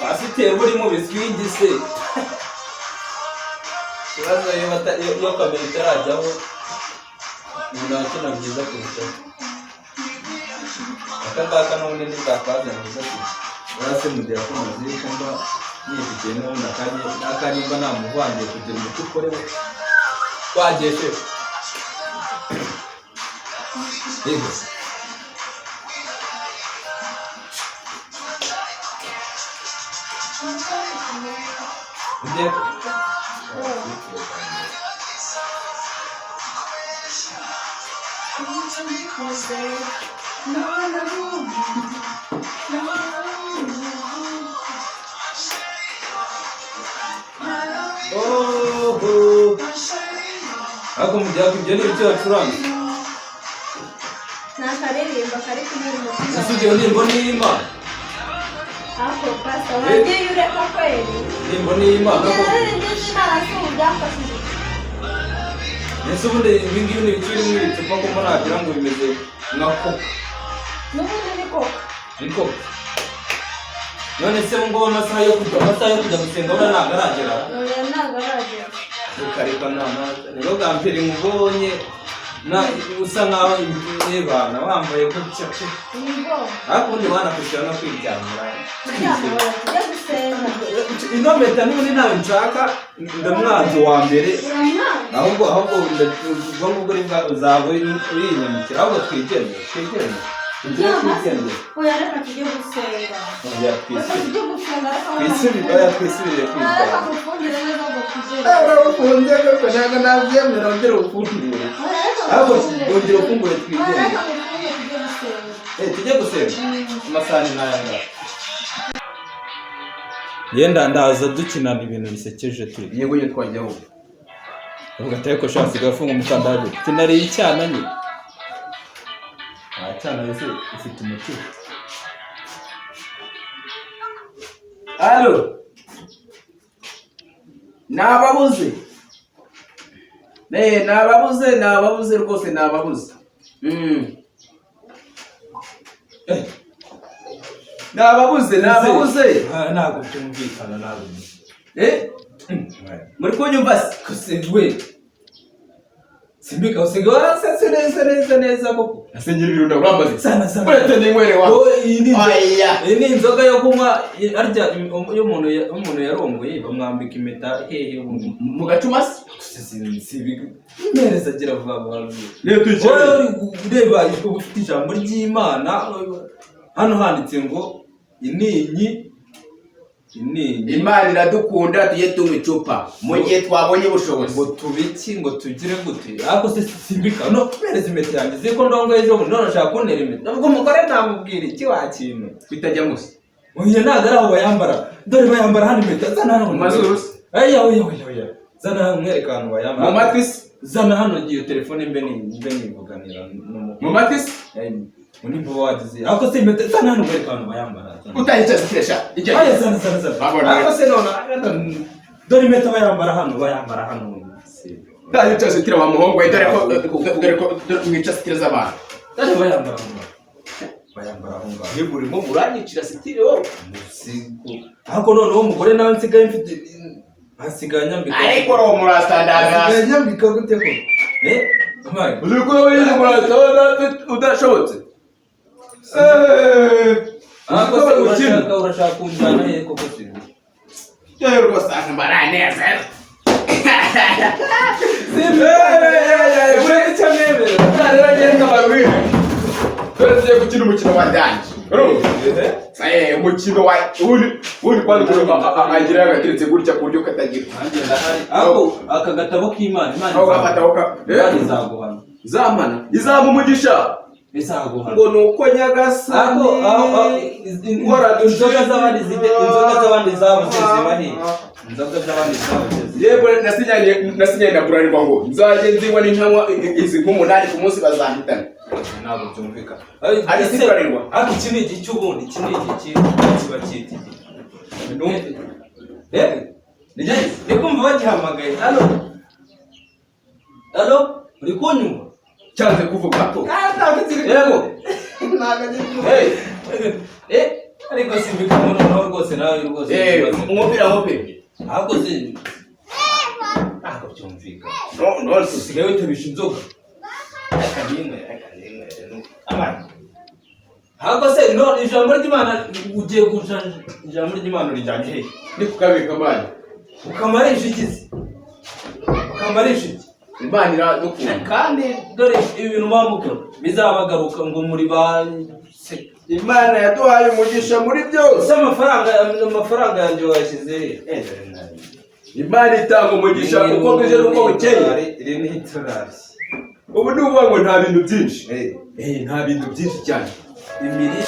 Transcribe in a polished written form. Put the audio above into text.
pasiteri uri mu biswigi se kibazo iyo kamera itarajyaho umuntu akina byiza kurushaho akangaka n'ubundi ntibwakazana ubuzima urase mugira ko muzi kumva yifitiye n'ubundi akanimba namuvangiye kugira umuti ukorewe twageshe yego ako mujya kubyo n'ibyo bacuranga nakaririmba kari kumurimo isugiye nimbo nima ako pasta wagiye ureka kweli nimbo nima ako ndishimara cy'ubyafashije ese ubundi ibingibi ni ibiciro n'ibicupa ko nagira ngo bimeze nka koka n'ubundi ni koka none se ngo amasaha yo kujya gusenga ura nagaragera nagaragera ukareka rero bwa mbere mubonye usa nkaho ibana wambaye gutya pe ariko ubundi wanakwishyura no kwijyanira tujya gusenga ino mpeta n'ubundi ntawe nshaka ndamwanzi wa mbere ahubwo ubwo ngubwo uzaba urinyamukira ahubwo twigendere oya reka tujye gusenga twisubire kwiga reka gufundire neza ngo tugere ufunze koko ntabwo nabyemera ongera ufundire ahubwo ongera ufungure twigendere tujye gusenga amasahani n'ayangaya yenda ndaza dukinana ibintu bisekeje turi yego yo twajyaho uvuga ati ariko shasi gafunga umukandage tinariye icyana nye cyana ese ufite umutima alo nababuze nababuze rwose nababuze nababuze ntabwo byumvikana ntabwo muri kunyumva se simbika usiga warasetse neza koko asengera ibirunda urambaze sana urete n'inywere wawe iyi ni inzoga yo kunywa arya iyo umuntu yarongoye bamwambika impeta hehe mu gacuma se neza agira vuba rero ureba ufite ijambo ry'Imana hano handitse ngo ininyi Imana iradukunda tujye tunywa icupa mu gihe twabonye ubushobozi ngo tubiki ngo tugire gute ariko se simbika no kubereza impeta yanjye ziko ndongo ejo bundi none ashaka kuntera impeta nubwo umugore namubwira iki wakintu bitajya musa oya ntabwo ari aho bayambara dore bayambara hano impeta zana hano mu mazuru oya zana hano mwereka ahantu bayambara mu matwi se zana hano iyo telefone mbe nivuganira mu matwi se unimba wagize ako se impeta zana hano mwereka ahantu bayambara utahica zikesha aya zana ako se none dore impeta bayambara hano utahica zikira wa muhungu we dore ko mwica zikira z'abantu dore bayambara aho ngaho niba urimo muranyicira sitire wowe ariko noneho umugore nawe nsigaye mfite asigaye nyambika ariko uwo murasandaga asigaye nyambika gute ko uzi ko wowe yindi murasandaga udashobotse ariko se urashaka kunjyana he koko se yewe rwose baraneza icyo nemera rero ngenda barwire dore tugiye gukina umukino wa danje umukino wa ubundi kwandi agira yagateretse gutya ku buryo katagira ako aka gatabo k'Imana izaguhana izama umugisha izaguhana ngo nuko nyagasani inzoga z'abandi zabuze zibahe inzoga z'abandi zabuze yego nasinyanye na Bralirwa ngo nzaje nzinywa n'inkanywa izi nk'umunani ku munsi bazahitana ntabwo byumvikana ari si Bralirwa ariko iki ni iki cy'ubundi iki ni iki kiba cyita ni kumva bagihamagaye halo uri kunyumva cyanze kuvuga ko yego ariko simbikamwe noneho rwose nawe rwose umupira ahubwo se ntabwo byumvikana none usigaye witabisha inzoga akadimwe ahubwo se none ijambo ry'Imana ugiye guca ijambo ry'Imana rijyanye hehe ni kukabika amani ukamarisha ikizi ukamarisha iki Imana iradukunda kandi dore ibintu bamukora bizabagaruka ngo muri ba Imana yaduhaye umugisha muri byose amafaranga yanjye washyize Imana itanga umugisha kuko bije nuko bukeye iri ni iturasi ubu ni ukuvuga ngo nta bintu byinshi nta bintu byinshi cyane imiri